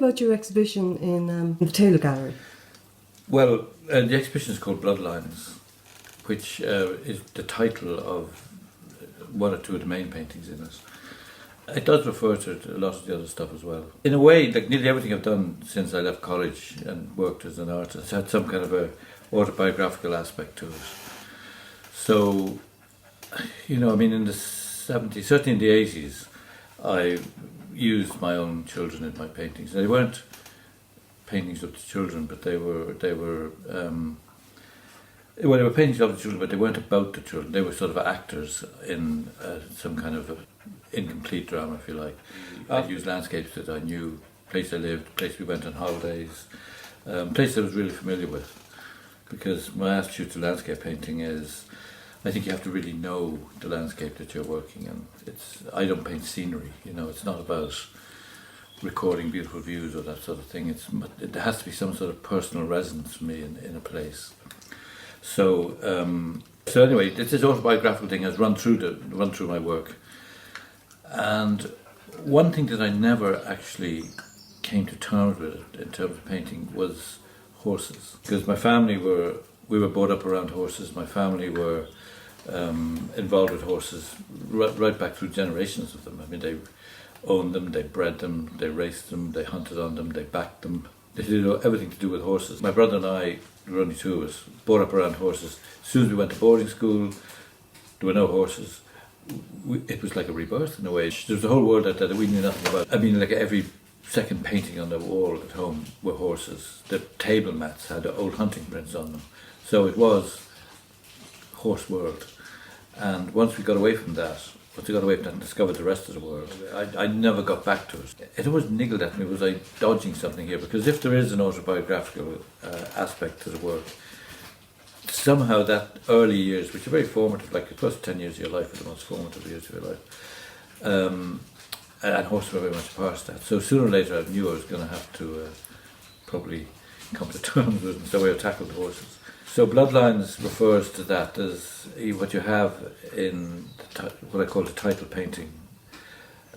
about your exhibition in the Taylor Gallery. Well, the exhibition is called Bloodlines, which is the title of one or two of the main paintings in it. It does refer to a lot of the other stuff as well. In a way, like nearly everything I've done since I left college and worked as an artist had some kind of a autobiographical aspect to it. So, you know, I mean, in the 70s, certainly in the 80s, I used my own children in my paintings. They weren't paintings of the children, but they were paintings of the children, but they weren't about the children. They were sort of actors in some kind of incomplete drama, if you like. I'd use landscapes that I knew, place I lived, place we went on holidays, place I was really familiar with. Because my attitude to landscape painting is, I think you have to really know the landscape that you're working in. I don't paint scenery, you know, it's not about recording beautiful views or that sort of thing. There has to be some sort of personal resonance for me in a place. So anyway, this autobiographical thing has run through my work. And one thing that I never actually came to terms with in terms of painting was horses. Because my family we were brought up around horses. My family were involved with horses right back through generations of them. I mean, they owned them, they bred them, they raced them, they hunted on them, they backed them. They did everything to do with horses. My brother and I, there were only two of us, brought up around horses. As soon as we went to boarding school, there were no horses. It was like a rebirth in a way. There was a whole world out there that we knew nothing about. I mean, like every second painting on the wall at home were horses. The table mats had old hunting prints on them. So it was horse world. And once we got away from that, and discovered the rest of the world, I never got back to it. It always niggled at me, was I dodging something here? Because if there is an autobiographical aspect to the work, somehow that early years, which are very formative, like the first 10 years of your life are the most formative years of your life, and horses were very much a part of that. So sooner or later I knew I was going to have to probably come to terms with it, so I tackled the horses. So Bloodlines refers to that as what you have in what I call the title painting,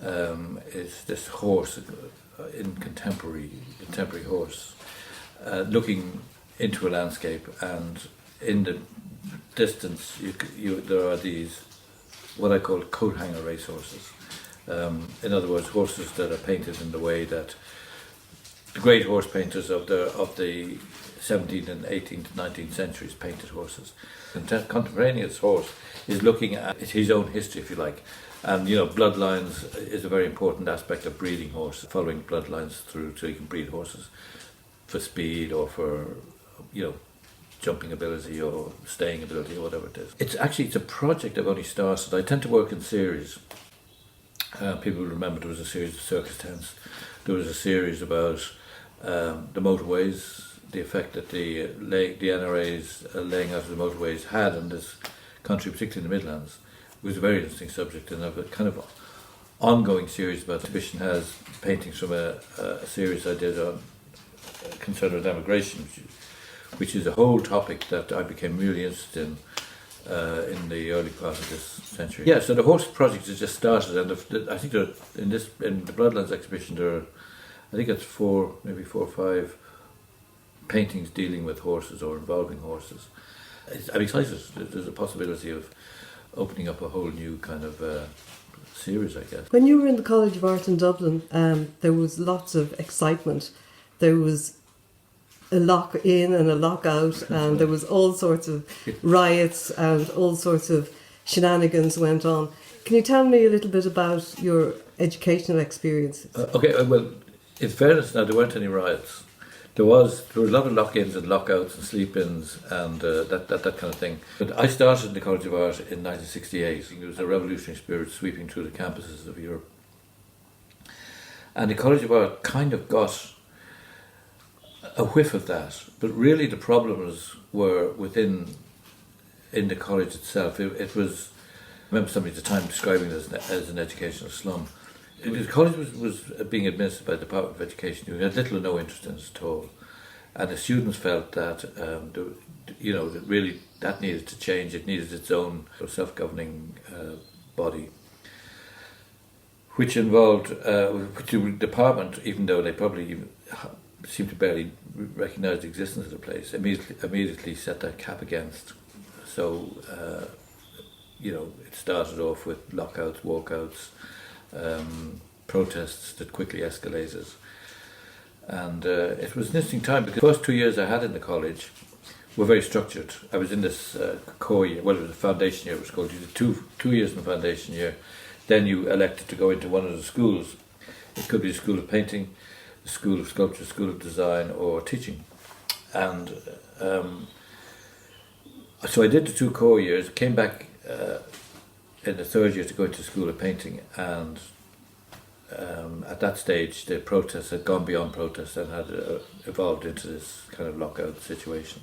is this horse, in contemporary horse, looking into a landscape, and in the distance there are these what I call coat hanger racehorses. In other words, horses that are painted in the way that the great horse painters of the 17th and 18th and 19th centuries painted horses. The contemporaneous horse is looking at his own history, if you like. And, you know, bloodlines is a very important aspect of breeding horses, following bloodlines through so you can breed horses for speed or for, you know, jumping ability or staying ability or whatever it is. It's a project I've only started. I tend to work in series. People will remember there was a series of circus tents. There was a series about the motorways, the effect that the NRA's laying out of the motorways had on this country, particularly in the Midlands. It was a very interesting subject, and I've a kind of ongoing series about the exhibition has paintings from a series I did on concern with emigration, which is a whole topic that I became really interested in the early part of this century. Yeah, so the horse project has just started, and I think in the Bloodlands exhibition there are, I think it's maybe four or five paintings dealing with horses or involving horses. I'm excited. There's a possibility of opening up a whole new kind of series, I guess. When you were in the College of Art in Dublin, there was lots of excitement. There was a lock in and a lock out, and there was all sorts of riots and all sorts of shenanigans went on. Can you tell me a little bit about your educational experiences? Okay, well, in fairness now, there weren't any riots. There were a lot of lock-ins and lock-outs and sleep-ins and that kind of thing. But I started in the College of Art in 1968. There was a revolutionary spirit sweeping through the campuses of Europe. And the College of Art kind of got a whiff of that. But really the problems were in the college itself. It was, I remember somebody at the time describing it as an educational slum. The college was being administered by the Department of Education, who had little or no interest in it at all. And the students felt that, that really that needed to change. It needed its own self-governing body, which involved, which the department, even though they probably seemed to barely recognise the existence of the place, immediately set their cap against. So, it started off with lockouts, walkouts, protests that quickly escalated. And it was an interesting time because the first 2 years I had in the college were very structured. I was in this core year, well, it was a foundation year, it was called. You did two years in the foundation year. Then you elected to go into one of the schools. It could be the School of Painting, the School of Sculpture, School of Design, or Teaching. And so I did the 2 core years, came back in the 3rd year to go into the School of Painting, and at that stage the protests had gone beyond protests and had evolved into this kind of lockout situation.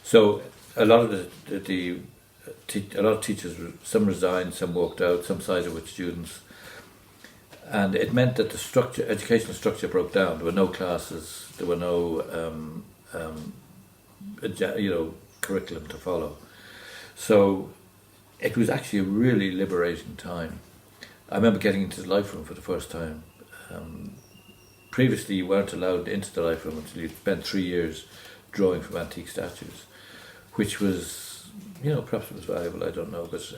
So a lot of a lot of teachers, some resigned, some walked out, some sided with students, and it meant that the educational structure broke down. There were no classes, there were no curriculum to follow. So it was actually a really liberating time. I remember getting into the life room for the first time. Previously you weren't allowed into the life room until you'd spent 3 years drawing from antique statues, which was, perhaps it was valuable, I don't know, but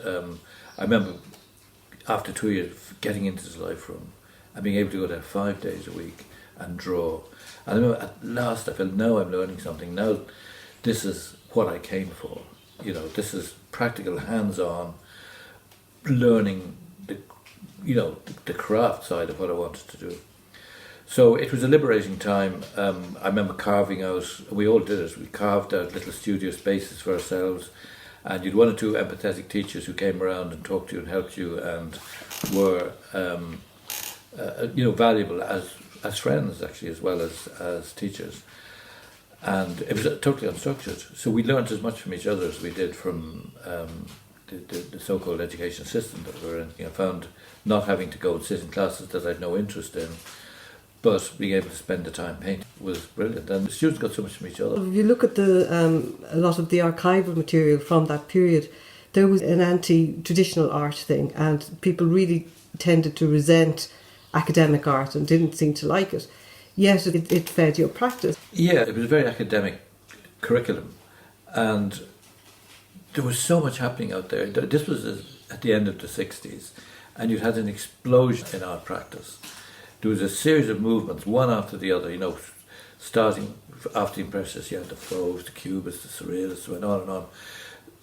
I remember after 2 years getting into the life room and being able to go there 5 days a week and draw. And I remember at last I felt, now I'm learning something, now this is what I came for. This is practical, hands-on learning the craft side of what I wanted to do. So it was a liberating time. I remember carving out, we all did it, we carved out little studio spaces for ourselves, and you'd 1 or 2 empathetic teachers who came around and talked to you and helped you and were valuable as friends actually, as well as teachers. And it was totally unstructured, so we learned as much from each other as we did from the so-called education system that we were in. I found not having to go and sit in classes that I had no interest in, but being able to spend the time painting was brilliant, and the students got so much from each other. If you look at a lot of the archival material from that period, there was an anti-traditional art thing, and people really tended to resent academic art and didn't seem to like it. Yet it fed your practice. Yeah, it was a very academic curriculum, and there was so much happening out there. This was at the end of the 60s, and you had an explosion in art practice. There was a series of movements, one after the other, starting after the Impressionists, you had the Fauves, the Cubists, the Surrealists, went on and on.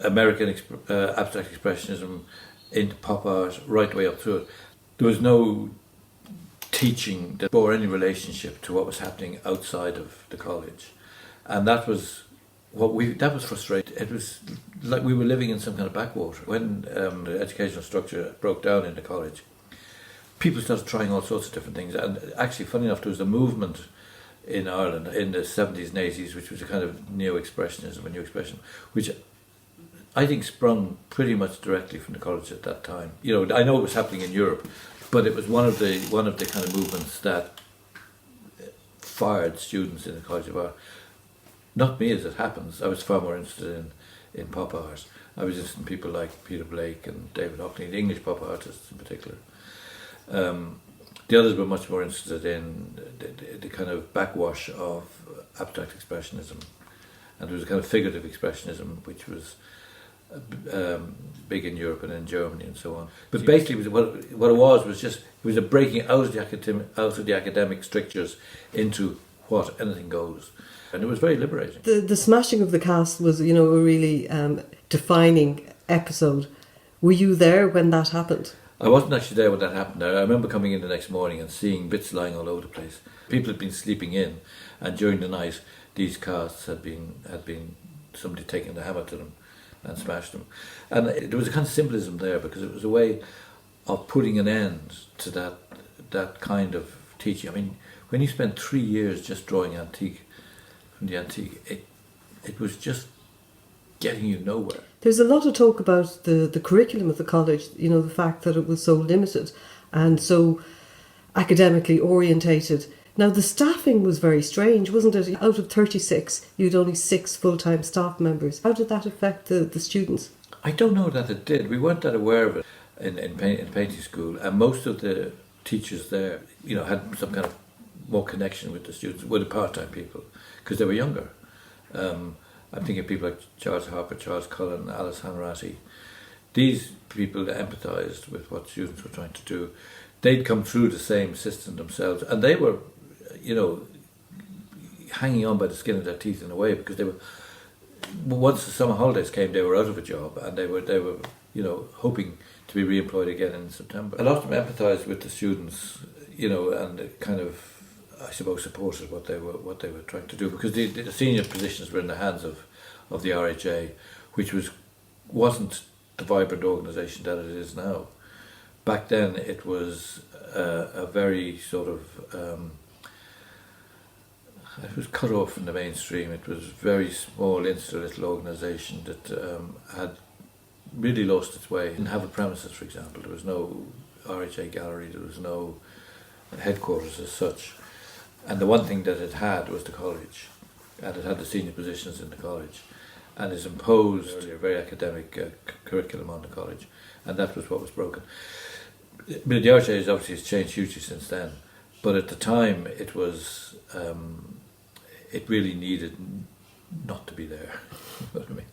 American abstract expressionism into pop art, right the way up through it. There was no teaching that bore any relationship to what was happening outside of the college, and that was frustrating. It was like we were living in some kind of backwater. When the educational structure broke down in the college, people started trying all sorts of different things, and actually, funny enough, there was a movement in Ireland in the 70s and 80s, which was a kind of neo-expressionism, a new expression, which I think sprung pretty much directly from the college at that time. I know it was happening in Europe, but it was one of the kind of movements that fired students in the College of Art. Not me, as it happens. I was far more interested in pop art. I was interested in people like Peter Blake and David Hockney, the English pop artists in particular. The others were much more interested in the kind of backwash of abstract expressionism, and there was a kind of figurative expressionism which was big in Europe and in Germany and so on. But basically, what it was a breaking out of the academic strictures into what anything goes, and it was very liberating. The smashing of the cast was, a really defining episode. Were you there when that happened? I wasn't actually there when that happened. I remember coming in the next morning and seeing bits lying all over the place. People had been sleeping in, and during the night, these casts had been somebody taking the hammer to them and smashed them. And there was a kind of symbolism there, because it was a way of putting an end to that kind of teaching. I mean, when you spend 3 years just drawing from the antique, it was just getting you nowhere. There's a lot of talk about the curriculum of the college, the fact that it was so limited and so academically orientated. Now, the staffing was very strange, wasn't it? Out of 36, you had only 6 full-time staff members. How did that affect the students? I don't know that it did. We weren't that aware of it in painting school, and most of the teachers there, had some kind of more connection with the students, with the part-time people, because they were younger. I'm thinking of people like Charles Harper, Charles Cullen, Alice Hanratty. These people empathised with what students were trying to do. They'd come through the same system themselves, and they were, hanging on by the skin of their teeth in a way, because they were. Once the summer holidays came, they were out of a job, and they were hoping to be re-employed again in September. A lot of them empathised with the students, and kind of, I suppose, supported what they were trying to do, because the senior positions were in the hands of the RHA, which wasn't the vibrant organisation that it is now. Back then, it was a very sort of it was cut off from the mainstream. It was a very small, insular little organisation that had really lost its way. It didn't have a premises, for example. There was no RHA gallery. There was no headquarters as such. And the one thing that it had was the college, and it had the senior positions in the college, and it imposed a very academic curriculum on the college, and that was what was broken. But the RHA obviously has changed hugely since then, but at the time it was, it really needed not to be there. You know what I mean?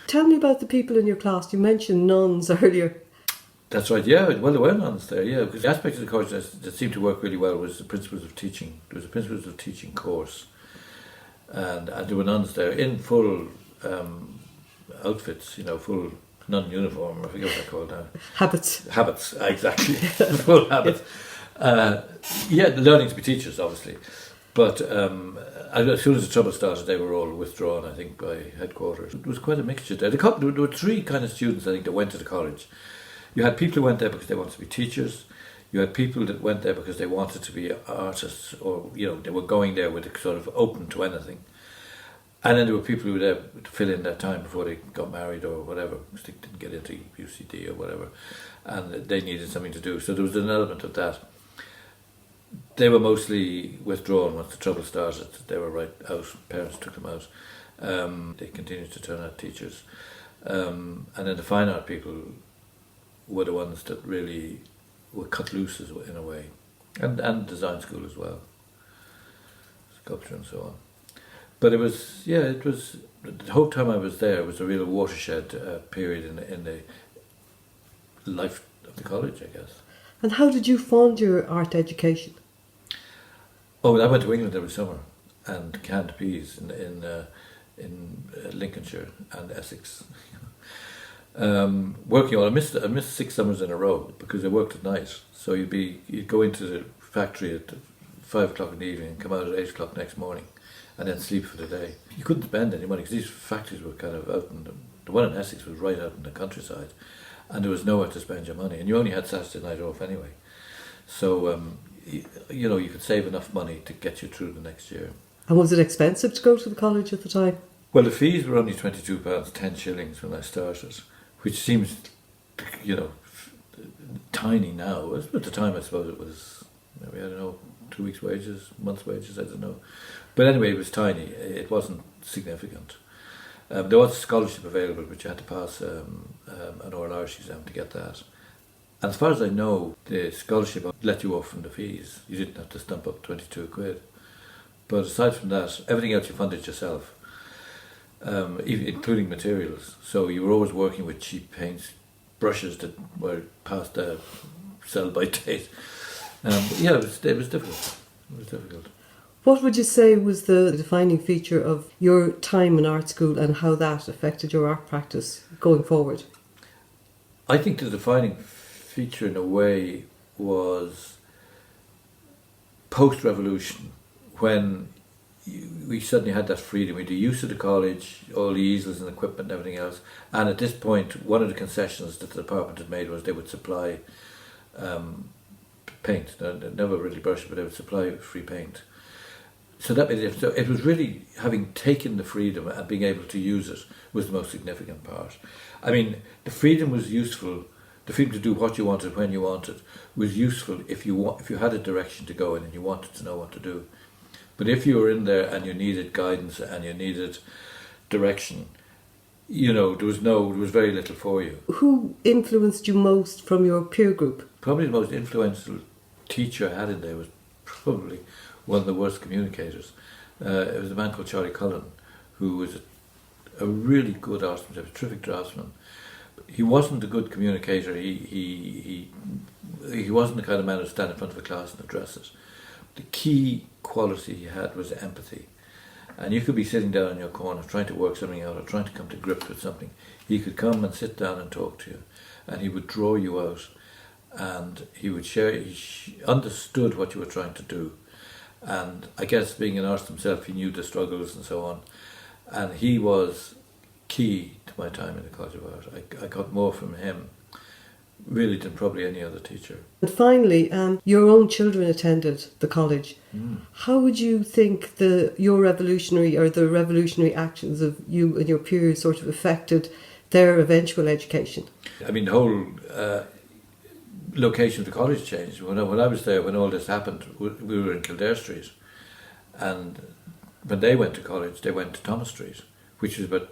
Tell me about the people in your class. You mentioned nuns earlier. That's right, yeah. Well, there were nuns there, yeah. Because the aspect of the college that seemed to work really well was the principles of teaching. There was a principles of teaching course. And there were nuns there in full outfits, full nun uniform, I forget what they're called now. Habits, exactly. Full habits. Learning to be teachers, obviously. But as soon as the trouble started, they were all withdrawn, I think, by headquarters. It was quite a mixture there. There were three kind of students, I think, that went to the college. You had people who went there because they wanted to be teachers. You had people that went there because they wanted to be artists, or they were going there with a sort of open to anything. And then there were people who were there to fill in their time before they got married or whatever, because they didn't get into UCD or whatever, and they needed something to do. So there was an element of that. They were mostly withdrawn once the trouble started. They were right out. Parents took them out. They continued to turn out teachers, and then the fine art people were the ones that really were cut loose in a way, and design school as well, sculpture and so on. But it was the whole time I was there was a real watershed period in the life of the college, I guess. And how did you fund your art education? Oh, I went to England every summer and canned peas in Lincolnshire and Essex. Working on, I missed 6 summers in a row because I worked at night. So you'd go into the factory at 5 o'clock in the evening and come out at 8 o'clock next morning, and then sleep for the day. You couldn't spend any money because these factories were kind of out the one in Essex was right out in the countryside, and there was nowhere to spend your money, and you only had Saturday night off anyway. So you could save enough money to get you through the next year. And was it expensive to go to the college at the time? Well, the fees were only £22, 10 shillings when I started, which seems, tiny now. At the time, I suppose it was, maybe, I don't know, 2 weeks' wages, month's wages, I don't know. But anyway, it was tiny. It wasn't significant. There was a scholarship available, but you had to pass an oral Irish exam to get that. And as far as I know, the scholarship let you off from the fees. You didn't have to stump up 22 quid. But aside from that, everything else you funded yourself, including materials. So you were always working with cheap paints, brushes that were past their sell-by date. It was difficult. It was difficult. What would you say was the defining feature of your time in art school and how that affected your art practice going forward? I think the defining feature in a way was post-revolution, when we suddenly had that freedom. We had the use of the college, all the easels and equipment and everything else. And at this point, one of the concessions that the department had made was they would supply paint. Never really brush, but they would supply free paint. So that made it. So it was really having taken the freedom and being able to use it was the most significant part. I mean, the freedom was useful. The freedom to do what you wanted when you wanted was useful if you had a direction to go in and you wanted to know what to do. But if you were in there and you needed guidance and you needed direction, there was very little for you. Who influenced you most from your peer group? Probably the most influential teacher I had in there was probably one of the worst communicators. It was a man called Charlie Cullen, who was a really good artsman, a terrific draftsman. He wasn't a good communicator. He wasn't the kind of man who'd stand in front of a class and address it. The key quality he had was empathy. And you could be sitting down in your corner trying to work something out or trying to come to grips with something. He could come and sit down and talk to you, and he would draw you out, and he would share. He understood what you were trying to do, and I guess being an artist himself, he knew the struggles and so on. And he was key to my time in the College of Art. I got more from him, really, than probably any other teacher. And finally, your own children attended the college. How would you think your revolutionary actions of you and your peers sort of affected their eventual education? I mean, the whole location of the college changed. When I was there, when all this happened, we were in Kildare Street, and when they went to college, they went to Thomas Street, which was about,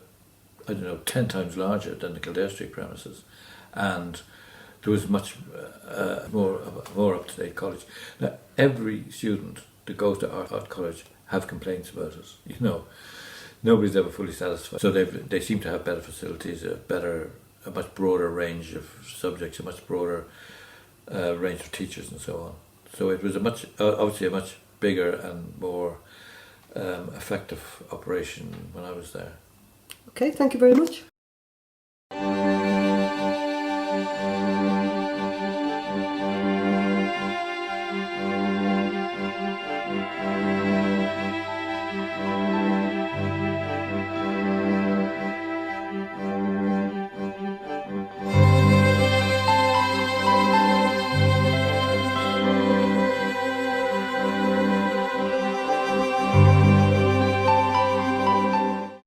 10 times larger than the Kildare Street premises, and there was much more up-to-date college. Now, every student that goes to art college have complaints about it. Nobody's ever fully satisfied. So they seem to have better facilities, a much broader range of subjects, a much broader range of teachers, and so on. So it was obviously a much bigger and more effective operation when I was there. Okay, thank you very much.